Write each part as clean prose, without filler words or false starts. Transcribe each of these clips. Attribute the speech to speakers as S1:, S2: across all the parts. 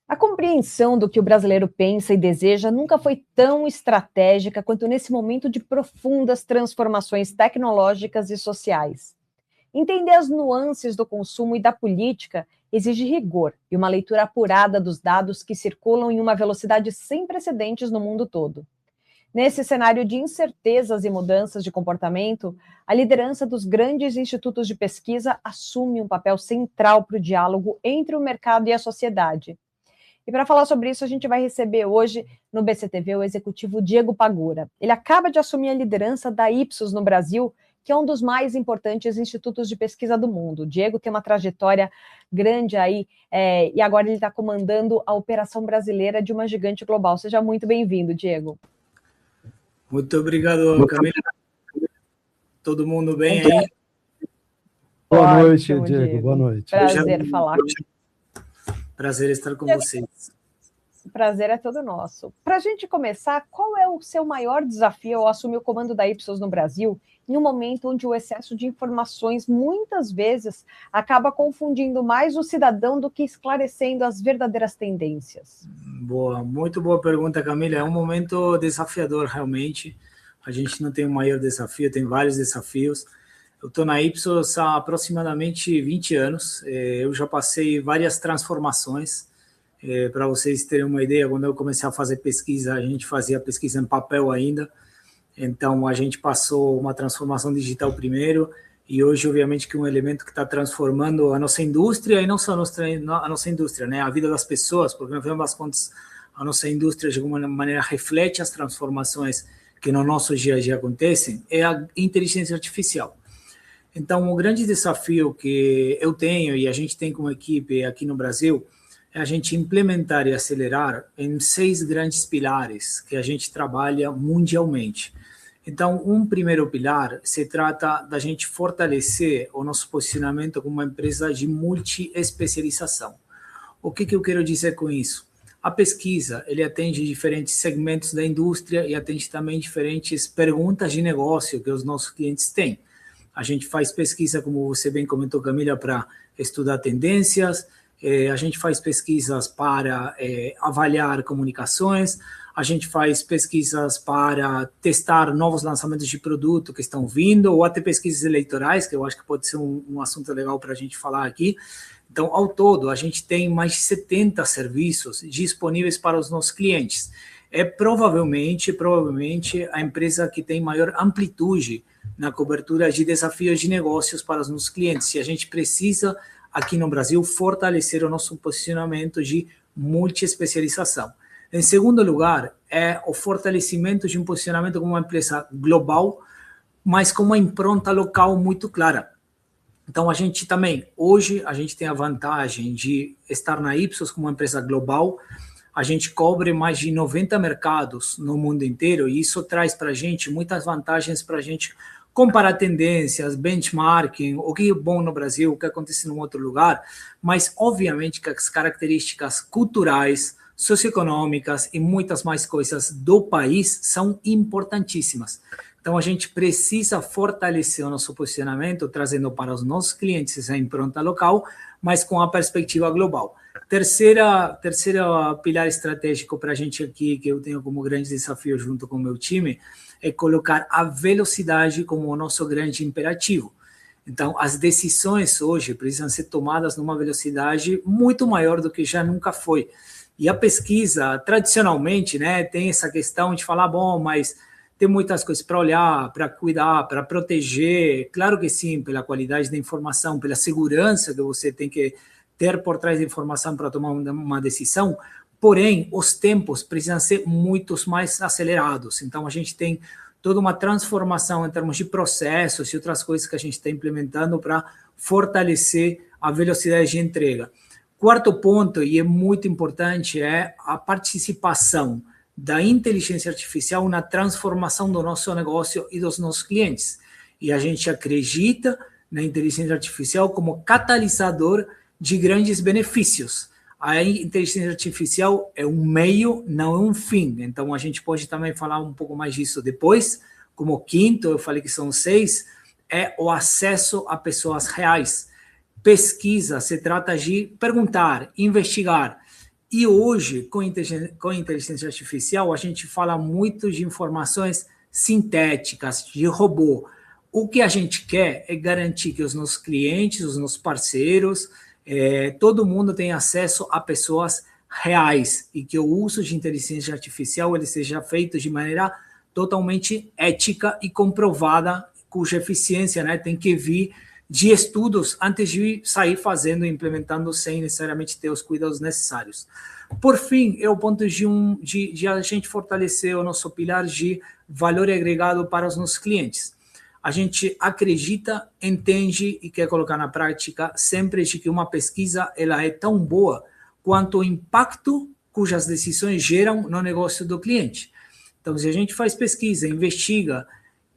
S1: A compreensão do que o brasileiro pensa e deseja nunca foi tão estratégica quanto nesse momento de profundas transformações tecnológicas e sociais. Entender as nuances do consumo e da política exige rigor e uma leitura apurada dos dados que circulam em uma velocidade sem precedentes no mundo todo. Nesse cenário de incertezas e mudanças de comportamento, a liderança dos grandes institutos de pesquisa assume um papel central para o diálogo entre o mercado e a sociedade. E para falar sobre isso, a gente vai receber hoje no BCTV o executivo Diego Pagura. Ele acaba de assumir a liderança da Ipsos no Brasil, que é um dos mais importantes institutos de pesquisa do mundo. O Diego tem uma trajetória grande aí, e agora ele está comandando a operação brasileira de uma gigante global. Seja muito bem-vindo, Diego.
S2: Muito obrigado, Camila. Todo mundo bem aí?
S3: Boa noite, Diego. Boa noite.
S1: Prazer falar.
S2: Prazer estar com vocês.
S1: O prazer é todo nosso. Para a gente começar, qual é o seu maior desafio ao assumir o comando da Ipsos no Brasil, em um momento onde o excesso de informações muitas vezes acaba confundindo mais o cidadão do que esclarecendo as verdadeiras tendências?
S2: Boa, muito boa pergunta, Camila. É um momento desafiador, realmente. A gente não tem um maior desafio, tem vários desafios. Eu estou na Ipsos há aproximadamente 20 anos. Eu já passei várias transformações. Para vocês terem uma ideia, quando eu comecei a fazer pesquisa, a gente fazia pesquisa em papel ainda. Então, a gente passou uma transformação digital primeiro, e hoje, obviamente, que um elemento que está transformando a nossa indústria, e não só a nossa indústria, né? A vida das pessoas, porque, no final das contas, a nossa indústria, de alguma maneira, reflete as transformações que no nosso dia a dia acontecem, é a inteligência artificial. Então, o grande desafio que eu tenho, e a gente tem como equipe aqui no Brasil, é a gente implementar e acelerar em 6 grandes pilares que a gente trabalha mundialmente. Então, um primeiro pilar se trata da gente fortalecer o nosso posicionamento como uma empresa de multi-especialização. O que eu quero dizer com isso? A pesquisa, ele atende diferentes segmentos da indústria e atende também diferentes perguntas de negócio que os nossos clientes têm. A gente faz pesquisa, como você bem comentou, Camila, para estudar tendências, a gente faz pesquisas para avaliar comunicações, a gente faz pesquisas para testar novos lançamentos de produto que estão vindo, ou até pesquisas eleitorais, que eu acho que pode ser um assunto legal para a gente falar aqui. Então, ao todo, a gente tem mais de 70 serviços disponíveis para os nossos clientes. É provavelmente a empresa que tem maior amplitude na cobertura de desafios de negócios para os nossos clientes. E a gente precisa, aqui no Brasil, fortalecer o nosso posicionamento de multi-especialização. Em segundo lugar, é o fortalecimento de um posicionamento como uma empresa global, mas com uma impronta local muito clara. Então, a gente também, hoje, a gente tem a vantagem de estar na Ipsos como uma empresa global. A gente cobre mais de 90 mercados no mundo inteiro, e isso traz para a gente muitas vantagens para a gente comparar tendências, benchmarking, o que é bom no Brasil, o que acontece em outro lugar, mas, obviamente, que as características culturais, socioeconômicas e muitas mais coisas do país são importantíssimas. Então, a gente precisa fortalecer o nosso posicionamento, trazendo para os nossos clientes essa impronta local, mas com a perspectiva global. Terceira pilar estratégico para a gente aqui, que eu tenho como grande desafio junto com o meu time, é colocar a velocidade como o nosso grande imperativo. Então, as decisões hoje precisam ser tomadas numa velocidade muito maior do que já nunca foi. E a pesquisa, tradicionalmente, né, tem essa questão de falar, bom, mas tem muitas coisas para olhar, para cuidar, para proteger. Claro que sim, pela qualidade da informação, pela segurança que você tem que ter por trás da informação para tomar uma decisão, porém, os tempos precisam ser muito mais acelerados. Então, a gente tem toda uma transformação em termos de processos e outras coisas que a gente está implementando para fortalecer a velocidade de entrega. Quarto ponto, e é muito importante, é a participação da inteligência artificial na transformação do nosso negócio e dos nossos clientes. E a gente acredita na inteligência artificial como catalisador de grandes benefícios. A inteligência artificial é um meio, não é um fim. Então, a gente pode também falar um pouco mais disso depois. Como quinto, eu falei que são 6, é o acesso a pessoas reais. Pesquisa se trata de perguntar, investigar, E hoje, com inteligência artificial, a gente fala muito de informações sintéticas, de robô. O que a gente quer é garantir que os nossos clientes, os nossos parceiros, todo mundo tenha acesso a pessoas reais e que o uso de inteligência artificial ele seja feito de maneira totalmente ética e comprovada, cuja eficiência, né, tem que vir de estudos antes de sair fazendo e implementando sem necessariamente ter os cuidados necessários. Por fim, é o ponto de a gente fortalecer o nosso pilar de valor agregado para os nossos clientes. A gente acredita, entende e quer colocar na prática sempre de que uma pesquisa ela é tão boa quanto o impacto cujas decisões geram no negócio do cliente. Então, se a gente faz pesquisa, investiga,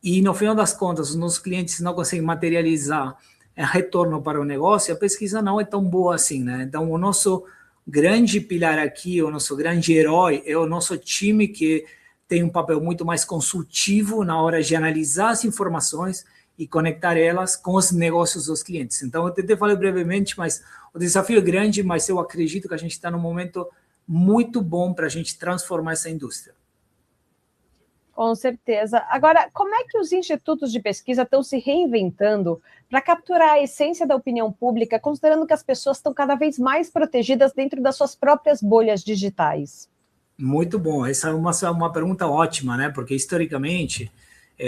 S2: e no final das contas os nossos clientes não conseguem materializar retorno para o negócio, a pesquisa não é tão boa assim, né? Então, o nosso grande pilar aqui, o nosso grande herói é o nosso time que tem um papel muito mais consultivo na hora de analisar as informações e conectar elas com os negócios dos clientes. Então, eu tentei falar brevemente, mas o desafio é grande, mas eu acredito que a gente está num momento muito bom para a gente transformar essa indústria.
S1: Com certeza. Agora, como é que os institutos de pesquisa estão se reinventando para capturar a essência da opinião pública, considerando que as pessoas estão cada vez mais protegidas dentro das suas próprias bolhas digitais?
S2: Muito bom. Essa é uma pergunta ótima, né? Porque, historicamente,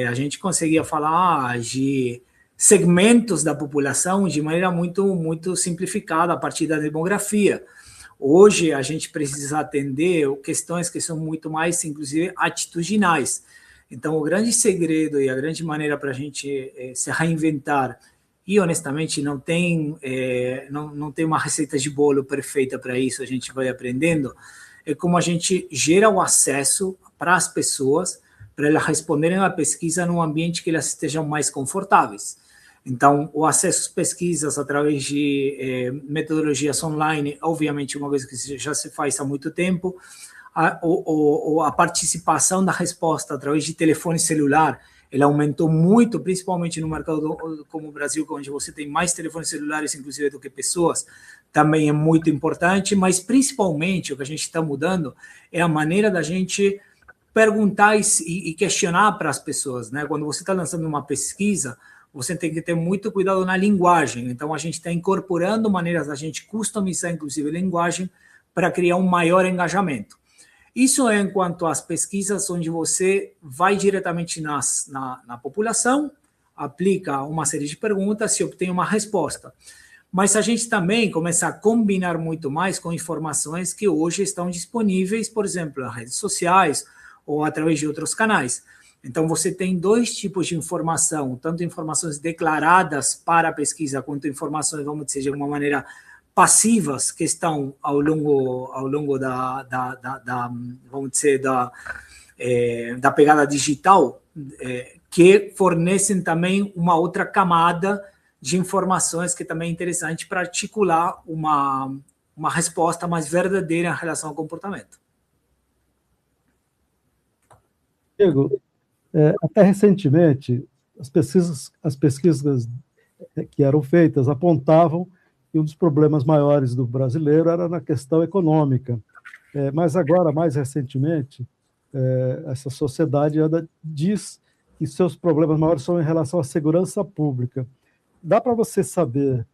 S2: a gente conseguia falar de segmentos da população de maneira muito, muito simplificada a partir da demografia. Hoje, a gente precisa atender questões que são muito mais, inclusive, atitudinais. Então, o grande segredo e a grande maneira para a gente se reinventar, e honestamente não tem uma receita de bolo perfeita para isso, a gente vai aprendendo, é como a gente gera o acesso para as pessoas, para elas responderem à pesquisa num ambiente que elas estejam mais confortáveis. Então, o acesso às pesquisas através de metodologias online, obviamente, uma coisa que já se faz há muito tempo. A participação da resposta através de telefone celular, ela aumentou muito, principalmente no mercado como o Brasil, onde você tem mais telefones celulares, inclusive, do que pessoas, também é muito importante, mas principalmente o que a gente está mudando é a maneira da gente perguntar e questionar para as pessoas, né? Quando você está lançando uma pesquisa, você tem que ter muito cuidado na linguagem. Então, a gente está incorporando maneiras da gente customizar, inclusive, a linguagem para criar um maior engajamento. Isso é enquanto às pesquisas onde você vai diretamente na população, aplica uma série de perguntas e obtém uma resposta. Mas a gente também começa a combinar muito mais com informações que hoje estão disponíveis, por exemplo, nas redes sociais ou através de outros canais. Então, você tem dois tipos de informação, tanto informações declaradas para a pesquisa, quanto informações, vamos dizer, de alguma maneira, passivas, que estão ao longo vamos dizer, da pegada digital, que fornecem também uma outra camada de informações que também é interessante para articular uma resposta mais verdadeira em relação ao comportamento.
S3: Diego, até recentemente, as pesquisas que eram feitas apontavam que um dos problemas maiores do brasileiro era na questão econômica. Mas agora, mais recentemente, essa sociedade diz que seus problemas maiores são em relação à segurança pública. Dá para você saber,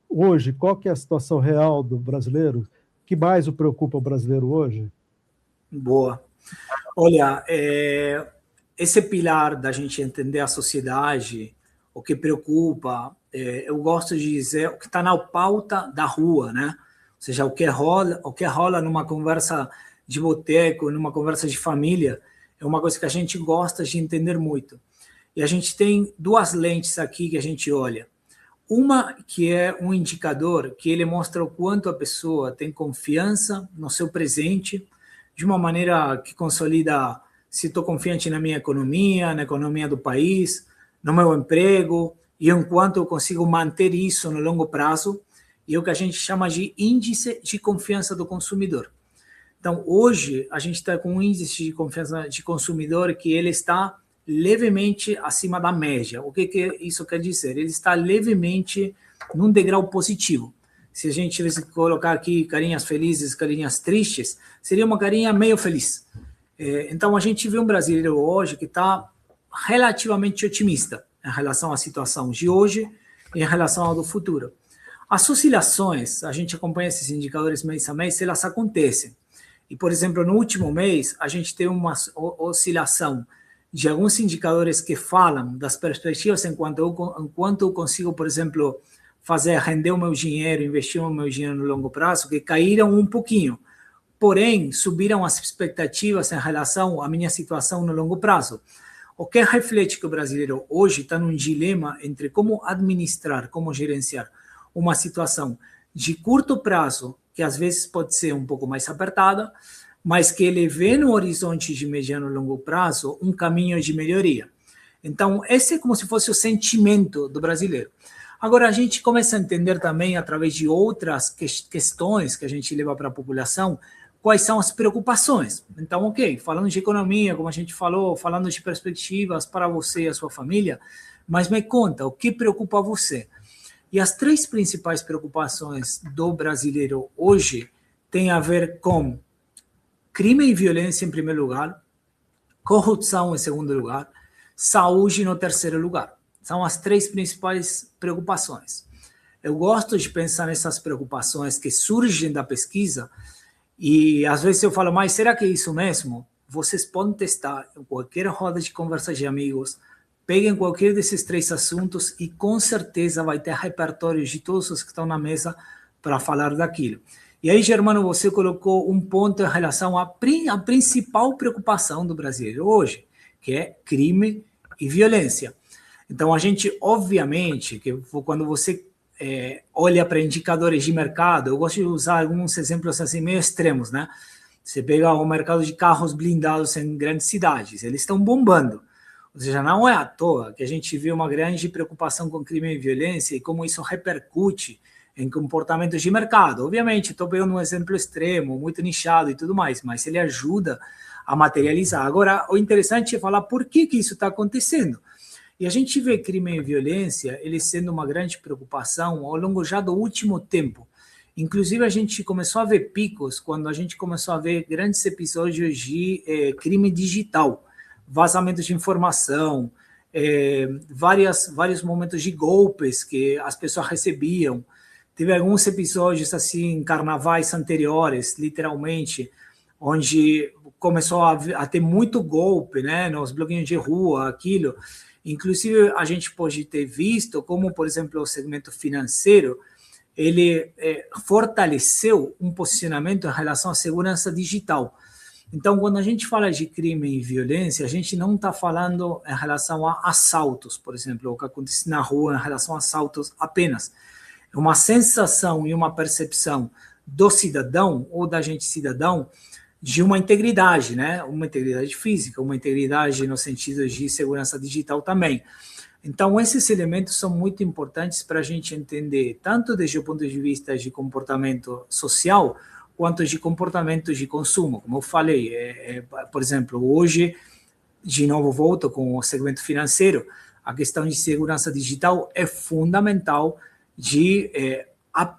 S3: hoje, qual que é a situação real do brasileiro? O que mais o preocupa o brasileiro hoje?
S2: Boa. Olha, esse pilar da gente entender a sociedade, o que preocupa, eu gosto de dizer o que está na pauta da rua, né? Ou seja, o que rola numa conversa de boteco, numa conversa de família, é uma coisa que a gente gosta de entender muito. E a gente tem duas lentes aqui que a gente olha. Uma que é um indicador que ele mostra o quanto a pessoa tem confiança no seu presente, de uma maneira que consolida se estou confiante na minha economia, na economia do país, no meu emprego, e enquanto eu consigo manter isso no longo prazo, e é o que a gente chama de índice de confiança do consumidor. Então, hoje, a gente está com um índice de confiança de consumidor que ele está levemente acima da média. O que isso quer dizer? Ele está levemente num degrau positivo. se a gente tivesse que colocar aqui carinhas felizes, carinhas tristes, seria uma carinha meio feliz. Então, a gente vê um brasileiro hoje que está relativamente otimista em relação à situação de hoje e em relação ao do futuro. As oscilações, a gente acompanha esses indicadores mês a mês, elas acontecem. E, por exemplo, no último mês, a gente teve uma oscilação de alguns indicadores que falam das perspectivas enquanto eu consigo, por exemplo, fazer render o meu dinheiro, investir o meu dinheiro no longo prazo, que caíram um pouquinho. Porém, subiram as expectativas em relação à minha situação no longo prazo. O que reflete que o brasileiro hoje está num dilema entre como administrar, como gerenciar uma situação de curto prazo, que às vezes pode ser um pouco mais apertada, mas que ele vê no horizonte de mediano e longo prazo um caminho de melhoria. Então, esse é como se fosse o sentimento do brasileiro. Agora, a gente começa a entender também, através de outras questões que a gente leva para a população, quais são as preocupações. Então, ok, falando de economia, como a gente falou, falando de perspectivas para você e a sua família, mas me conta, o que preocupa você? E as 3 principais preocupações do brasileiro hoje têm a ver com crime e violência em primeiro lugar, corrupção em segundo lugar, saúde no terceiro lugar. São as 3 principais preocupações. Eu gosto de pensar nessas preocupações que surgem da pesquisa e às vezes eu falo, mas será que é isso mesmo? Vocês podem testar em qualquer roda de conversa de amigos, peguem qualquer desses 3 assuntos e com certeza vai ter repertórios de todos os que estão na mesa para falar daquilo. E aí, Germano, você colocou um ponto em relação à principal preocupação do brasileiro hoje, que é crime e violência. Então, a gente, obviamente, que quando você olha para indicadores de mercado, eu gosto de usar alguns exemplos assim meio extremos, né? Você pega o mercado de carros blindados em grandes cidades, eles estão bombando. Ou seja, não é à toa que a gente vê uma grande preocupação com crime e violência e como isso repercute em comportamentos de mercado. Obviamente, estou pegando um exemplo extremo, muito nichado e tudo mais, mas ele ajuda a materializar. Agora, o interessante é falar por que isso está acontecendo. E a gente vê crime e violência, ele sendo uma grande preocupação ao longo já do último tempo. Inclusive, a gente começou a ver picos quando a gente começou a ver grandes episódios de crime digital, vazamentos de informação, vários momentos de golpes que as pessoas recebiam. Teve alguns episódios assim, em carnavais anteriores, literalmente, onde começou a ter muito golpe, né, nos bloquinhos de rua, aquilo. Inclusive, a gente pode ter visto como, por exemplo, o segmento financeiro, ele fortaleceu um posicionamento em relação à segurança digital. Então, quando a gente fala de crime e violência, a gente não está falando em relação a assaltos, por exemplo, o que acontece na rua em relação a assaltos apenas. É uma sensação e uma percepção do cidadão ou da gente cidadão de uma integridade, né? Uma integridade física, uma integridade no sentido de segurança digital também. Então, esses elementos são muito importantes para a gente entender, tanto desde o ponto de vista de comportamento social, quanto de comportamento de consumo. Como eu falei, por exemplo, hoje, de novo volto com o segmento financeiro, a questão de segurança digital é fundamental de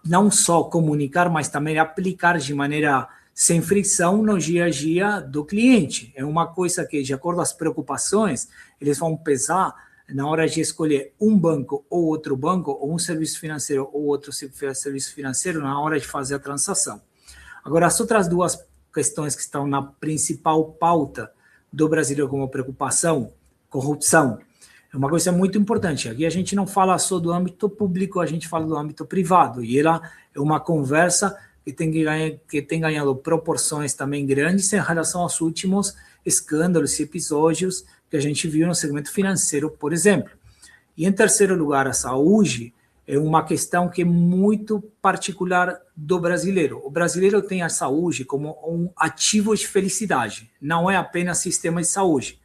S2: não só comunicar, mas também aplicar de maneira sem fricção no dia a dia do cliente. É uma coisa que, de acordo com as preocupações, eles vão pesar na hora de escolher um banco ou outro banco, ou um serviço financeiro ou outro serviço financeiro, na hora de fazer a transação. Agora, as outras 2 questões que estão na principal pauta do brasileiro como preocupação, corrupção, é uma coisa muito importante. Aqui a gente não fala só do âmbito público, a gente fala do âmbito privado. E ela é uma conversa que tem ganhado proporções também grandes em relação aos últimos escândalos e episódios que a gente viu no segmento financeiro, por exemplo. E, em terceiro lugar, a saúde é uma questão que é muito particular do brasileiro. O brasileiro tem a saúde como um ativo de felicidade, não é apenas sistema de saúde.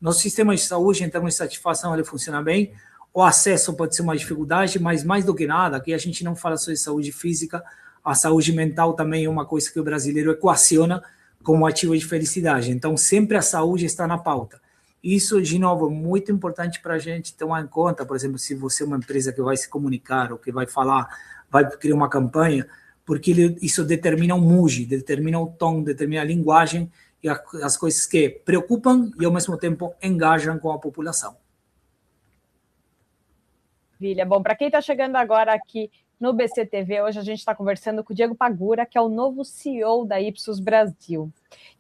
S2: Nosso sistema de saúde, em termos de satisfação, ele funciona bem. O acesso pode ser uma dificuldade, mas mais do que nada, aqui a gente não fala só de saúde física, a saúde mental também é uma coisa que o brasileiro equaciona como ativo de felicidade. Então, sempre a saúde está na pauta. Isso, de novo, é muito importante para a gente tomar em conta, por exemplo, se você é uma empresa que vai se comunicar ou que vai falar, vai criar uma campanha, porque isso determina o mood, determina o tom, determina a linguagem e as coisas que preocupam e, ao mesmo tempo, engajam com a população.
S1: Maravilha. Bom, para quem está chegando agora aqui no BCTV, hoje a gente está conversando com o Diego Pagura, que é o novo CEO da Ipsos Brasil.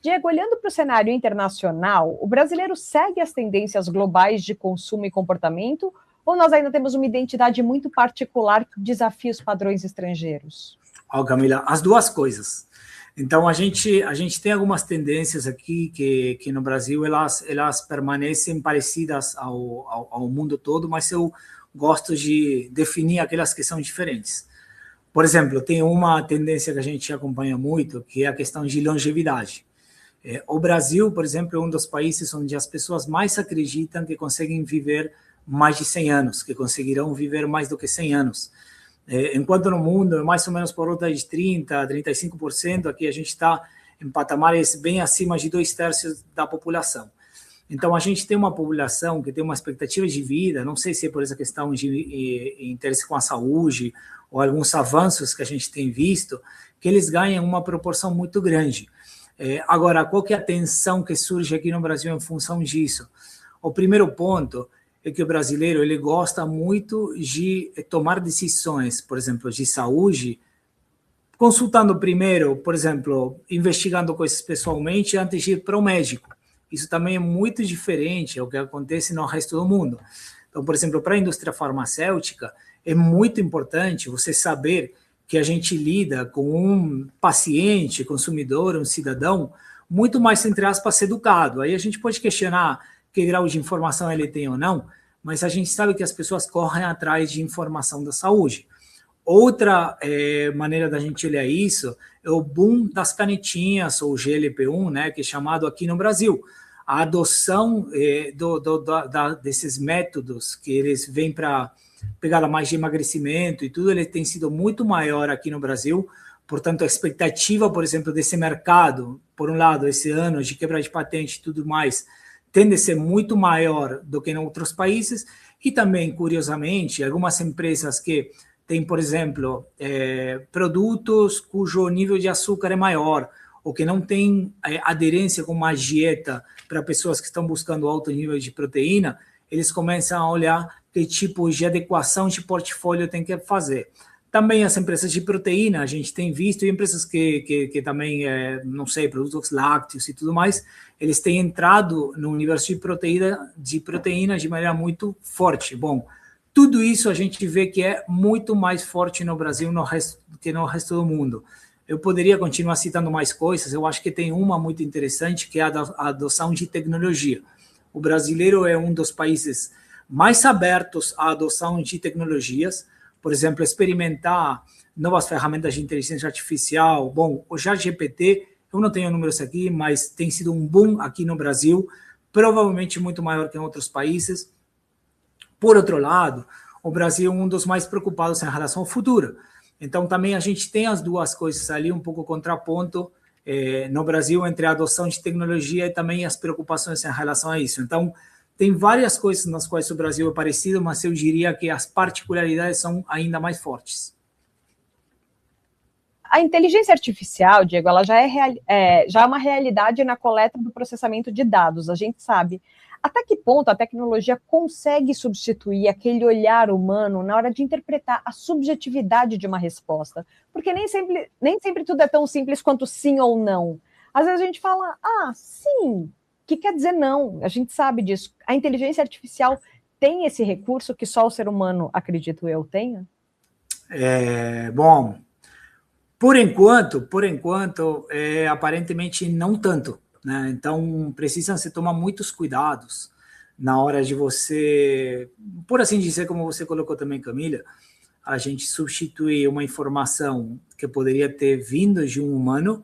S1: Diego, olhando para o cenário internacional, o brasileiro segue as tendências globais de consumo e comportamento, ou nós ainda temos uma identidade muito particular que desafia os padrões estrangeiros?
S2: Camila, as duas coisas. Então, a gente tem algumas tendências aqui que no Brasil elas permanecem parecidas ao mundo todo, mas eu gosto de definir aquelas que são diferentes. Por exemplo, tem uma tendência que a gente acompanha muito, que é a questão de longevidade. O Brasil, por exemplo, é um dos países onde as pessoas mais acreditam que conseguem viver mais de 100 anos, que conseguirão viver mais do que 100 anos. Enquanto no mundo é mais ou menos por volta de 30%, 35%, aqui a gente está em patamares bem acima de 2/3 da população. Então, a gente tem uma população que tem uma expectativa de vida, não sei se é por essa questão de interesse com a saúde ou alguns avanços que a gente tem visto, que eles ganham uma proporção muito grande. Agora, qual que é a tensão que surge aqui no Brasil em função disso? O primeiro ponto é que o brasileiro ele gosta muito de tomar decisões, por exemplo, de saúde, consultando primeiro, por exemplo, investigando coisas pessoalmente antes de ir para o médico. Isso também é muito diferente ao que acontece no resto do mundo. Então, por exemplo, para a indústria farmacêutica, é muito importante você saber que a gente lida com um paciente, consumidor, um cidadão, muito mais, entre aspas, educado. Aí a gente pode questionar que grau de informação ele tem ou não, mas a gente sabe que as pessoas correm atrás de informação da saúde. Outra maneira da gente olhar isso é o boom das canetinhas, ou GLP-1, né, que é chamado aqui no Brasil. A adoção desses métodos que eles vêm para pegar mais de emagrecimento e tudo, ele tem sido muito maior aqui no Brasil. Portanto, a expectativa, por exemplo, desse mercado, por um lado, esse ano de quebra de patente e tudo mais, tende a ser muito maior do que em outros países. E também, curiosamente, algumas empresas que tem, por exemplo, produtos cujo nível de açúcar é maior, ou que não tem aderência com uma dieta para pessoas que estão buscando alto nível de proteína, eles começam a olhar que tipo de adequação de portfólio tem que fazer. Também as empresas de proteína, a gente tem visto, e empresas que também, não sei, produtos lácteos e tudo mais, eles têm entrado no universo de proteína de maneira muito forte. Bom, tudo isso a gente vê que é muito mais forte no Brasil que no resto do mundo. Eu poderia continuar citando mais coisas, eu acho que tem uma muito interessante, que é a adoção de tecnologia. O brasileiro é um dos países mais abertos à adoção de tecnologias, por exemplo, experimentar novas ferramentas de inteligência artificial. Bom, o ChatGPT, eu não tenho números aqui, mas tem sido um boom aqui no Brasil, provavelmente muito maior que em outros países. Por outro lado, o Brasil é um dos mais preocupados em relação ao futuro. Então, também a gente tem as duas coisas ali, um pouco contraponto no Brasil entre a adoção de tecnologia e também as preocupações em relação a isso. Então, tem várias coisas nas quais o Brasil é parecido, mas eu diria que as particularidades são ainda mais fortes.
S1: A inteligência artificial, Diego, ela já é uma realidade na coleta do processamento de dados, a gente sabe. Até que ponto a tecnologia consegue substituir aquele olhar humano na hora de interpretar a subjetividade de uma resposta? Porque nem sempre tudo é tão simples quanto sim ou não. Às vezes a gente fala, sim, que quer dizer não, a gente sabe disso. A inteligência artificial tem esse recurso que só o ser humano, acredito eu, tenha?
S2: Bom, por enquanto, aparentemente não tanto, né? Então, precisa se tomar muitos cuidados na hora de você, por assim dizer, como você colocou também, Camila, a gente substituir uma informação que poderia ter vindo de um humano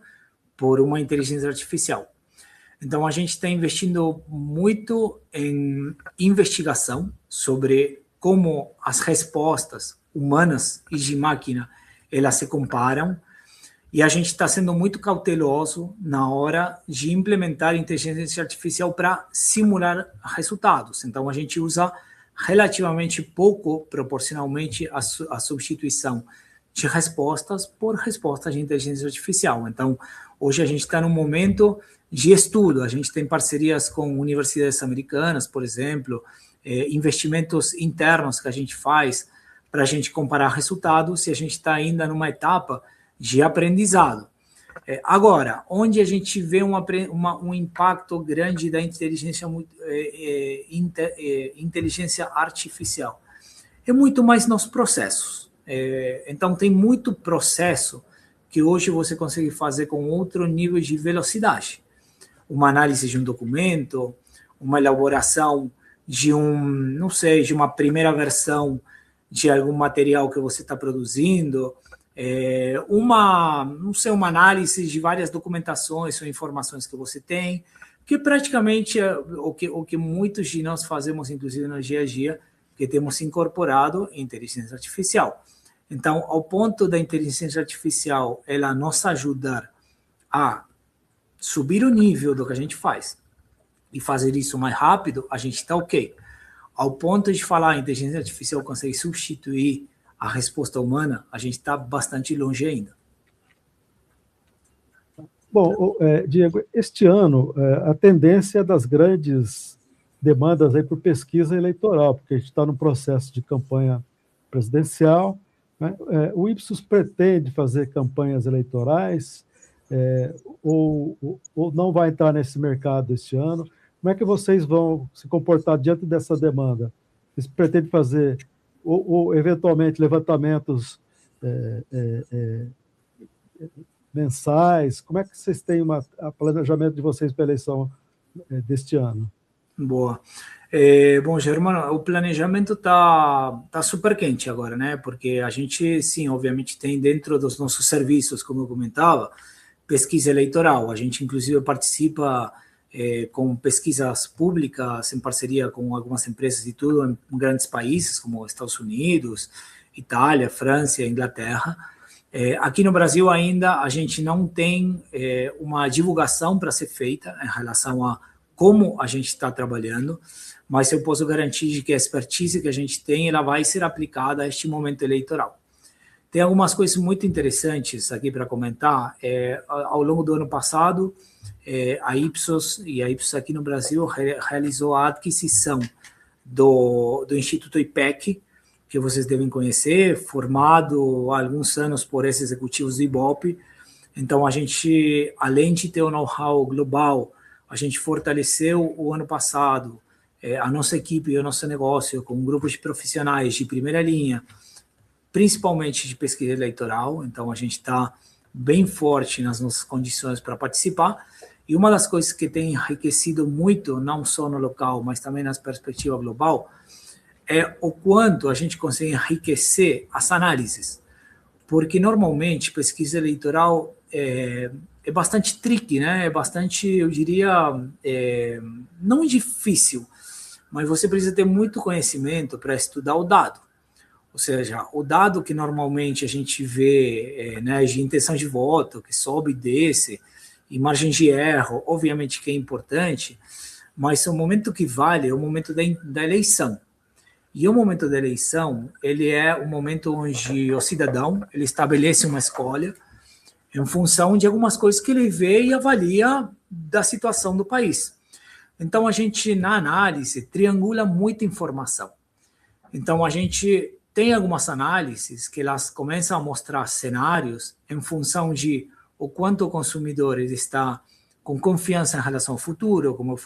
S2: por uma inteligência artificial. Então, a gente está investindo muito em investigação sobre como as respostas humanas e de máquina, elas se comparam. E a gente está sendo muito cauteloso na hora de implementar inteligência artificial para simular resultados. Então, a gente usa relativamente pouco, proporcionalmente, a substituição de respostas por respostas de inteligência artificial. Então, hoje a gente está num momento de estudo. A gente tem parcerias com universidades americanas, por exemplo, investimentos internos que a gente faz para a gente comparar resultados, e a gente está ainda numa etapa de aprendizado. Agora, onde a gente vê um impacto grande da inteligência artificial? É muito mais nos processos. Então, tem muito processo que hoje você consegue fazer com outro nível de velocidade. Uma análise de um documento, uma elaboração de não sei, de uma primeira versão de algum material que você está produzindo, uma análise de várias documentações ou informações que você tem, que praticamente é o que muitos de nós fazemos, inclusive no dia a dia, que temos incorporado inteligência artificial. Então, ao ponto da inteligência artificial ela nos ajudar a subir o nível do que a gente faz e fazer isso mais rápido, a gente está ok. Ao ponto de falar a inteligência artificial consegue substituir a resposta humana, a gente está bastante longe ainda.
S3: Bom, Diego, este ano a tendência das grandes demandas aí por pesquisa eleitoral, porque a gente está no processo de campanha presidencial, né? O Ipsos pretende fazer campanhas eleitorais ou não vai entrar nesse mercado este ano? Como é que vocês vão se comportar diante dessa demanda? Vocês pretendem fazer ou eventualmente levantamentos mensais? Como é que vocês têm o planejamento de vocês para a eleição deste ano?
S2: Boa. Bom, Germano, o planejamento tá super quente agora, né? Porque a gente, sim, obviamente tem dentro dos nossos serviços, como eu comentava, pesquisa eleitoral. A gente, inclusive, participa com pesquisas públicas em parceria com algumas empresas e tudo em grandes países, como Estados Unidos, Itália, França, Inglaterra. Aqui no Brasil ainda a gente não tem uma divulgação para ser feita em relação a como a gente está trabalhando, mas eu posso garantir que a expertise que a gente tem ela vai ser aplicada a este momento eleitoral. Tem algumas coisas muito interessantes aqui para comentar. Ao longo do ano passado, a Ipsos aqui no Brasil realizou a aquisição do Instituto IPEC, que vocês devem conhecer, formado há alguns anos por esses executivos do IBOP. Então, a gente, além de ter um know-how global, a gente fortaleceu o ano passado a nossa equipe e o nosso negócio com um grupo de profissionais de primeira linha, principalmente de pesquisa eleitoral. Então, a gente está bem forte nas nossas condições para participar. E uma das coisas que tem enriquecido muito, não só no local, mas também na perspectiva global, é o quanto a gente consegue enriquecer as análises. Porque, normalmente, pesquisa eleitoral é bastante tricky, né? É bastante, eu diria, não difícil, mas você precisa ter muito conhecimento para estudar o dado. Ou seja, o dado que normalmente a gente vê né, de intenção de voto, que sobe e desce, e margem de erro, obviamente que é importante, mas o momento que vale é o momento da eleição. E o momento da eleição, ele é o momento onde o cidadão ele estabelece uma escolha em função de algumas coisas que ele vê e avalia da situação do país. Então, a gente, na análise, triangula muita informação. Então, a gente tem algumas análises que elas começam a mostrar cenários em função de o quanto o consumidor ele está com confiança em relação ao futuro, como eu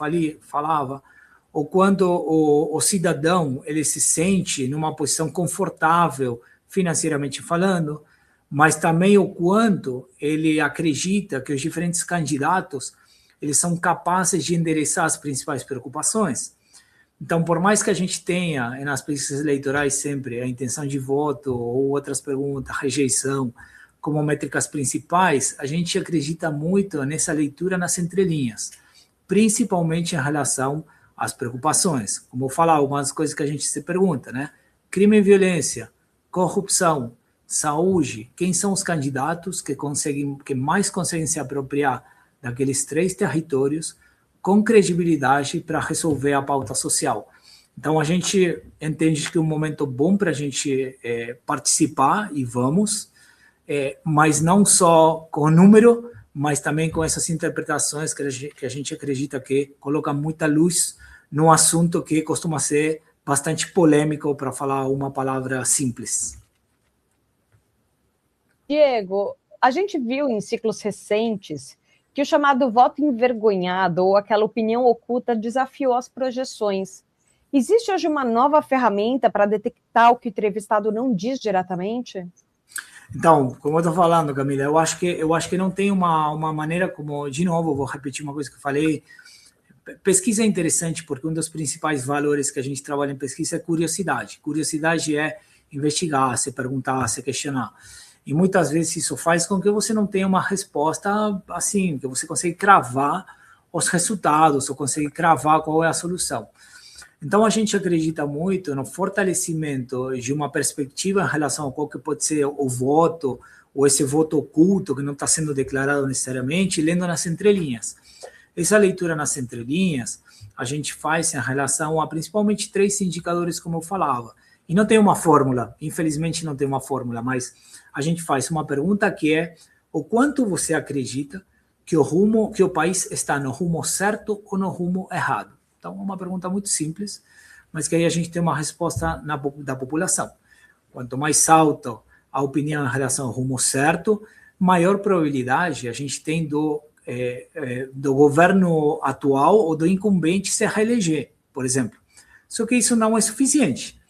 S2: falava, o quanto o cidadão ele se sente numa posição confortável financeiramente falando, mas também o quanto ele acredita que os diferentes candidatos eles são capazes de endereçar as principais preocupações. Então, por mais que a gente tenha nas pesquisas eleitorais sempre a intenção de voto ou outras perguntas, rejeição, como métricas principais, a gente acredita muito nessa leitura nas entrelinhas, principalmente em relação às preocupações. Como eu falar, algumas coisas que a gente se pergunta, né? Crime e violência, corrupção, saúde, quem são os candidatos que mais conseguem se apropriar daqueles 3 territórios com credibilidade para resolver a pauta social. Então, a gente entende que é um momento bom para a gente participar, e vamos, mas não só com o número, mas também com essas interpretações que a gente acredita que colocam muita luz num assunto que costuma ser bastante polêmico, para falar uma palavra simples.
S1: Diego, a gente viu em ciclos recentes que o chamado voto envergonhado ou aquela opinião oculta desafiou as projeções. Existe hoje uma nova ferramenta para detectar o que o entrevistado não diz diretamente?
S2: Então, como eu estou falando, Camila, eu acho que não tem uma maneira como, de novo, eu vou repetir uma coisa que eu falei. Pesquisa é interessante porque um dos principais valores que a gente trabalha em pesquisa é curiosidade. Curiosidade é investigar, se perguntar, se questionar. E muitas vezes isso faz com que você não tenha uma resposta assim, que você consiga cravar os resultados, ou consegue cravar qual é a solução. Então, a gente acredita muito no fortalecimento de uma perspectiva em relação a qual que pode ser o voto, ou esse voto oculto que não está sendo declarado necessariamente, lendo nas entrelinhas. Essa leitura nas entrelinhas a gente faz em relação a principalmente 3 indicadores, como eu falava. E não tem uma fórmula, infelizmente não tem uma fórmula, mas a gente faz uma pergunta que é: o quanto você acredita que o país está no rumo certo ou no rumo errado? Então, é uma pergunta muito simples, mas que aí a gente tem uma resposta da população. Quanto mais alta a opinião em relação ao rumo certo, maior probabilidade a gente tem do governo atual ou do incumbente se reeleger, por exemplo. Só que isso não é suficiente.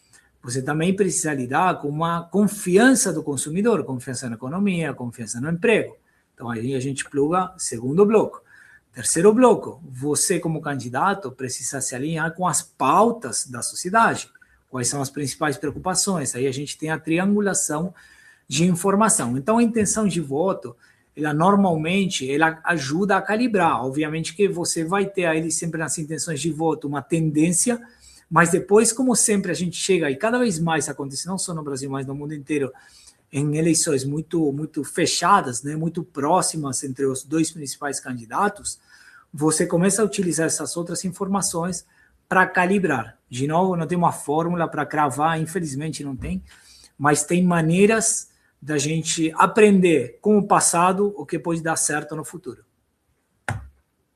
S2: Você também precisa lidar com uma confiança do consumidor, confiança na economia, confiança no emprego. Então, aí a gente pluga segundo bloco. Terceiro bloco, você como candidato precisa se alinhar com as pautas da sociedade. Quais são as principais preocupações? Aí a gente tem a triangulação de informação. Então, a intenção de voto, ela normalmente ajuda a calibrar. Obviamente que você vai ter aí sempre nas intenções de voto uma tendência, mas depois, como sempre, a gente chega, e cada vez mais acontece, não só no Brasil, mas no mundo inteiro, em eleições muito fechadas, né, muito próximas entre os 2 principais candidatos, você começa a utilizar essas outras informações para calibrar. De novo, não tem uma fórmula para cravar, infelizmente não tem, mas tem maneiras da gente aprender com o passado o que pode dar certo no futuro.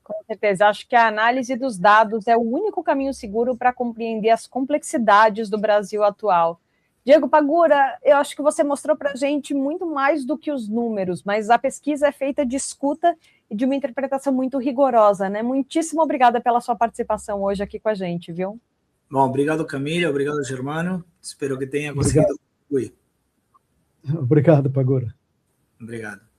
S1: Com certeza, acho que a análise dos dados é o único caminho seguro para compreender as complexidades do Brasil atual. Diego Pagura, eu acho que você mostrou para a gente muito mais do que os números, mas a pesquisa é feita de escuta e de uma interpretação muito rigorosa, né? Muitíssimo obrigada pela sua participação hoje aqui com a gente, viu?
S2: Bom, obrigado, Camila, obrigado, Germano. Espero que tenha conseguido contribuir.
S3: Obrigado, Pagura.
S2: Obrigado.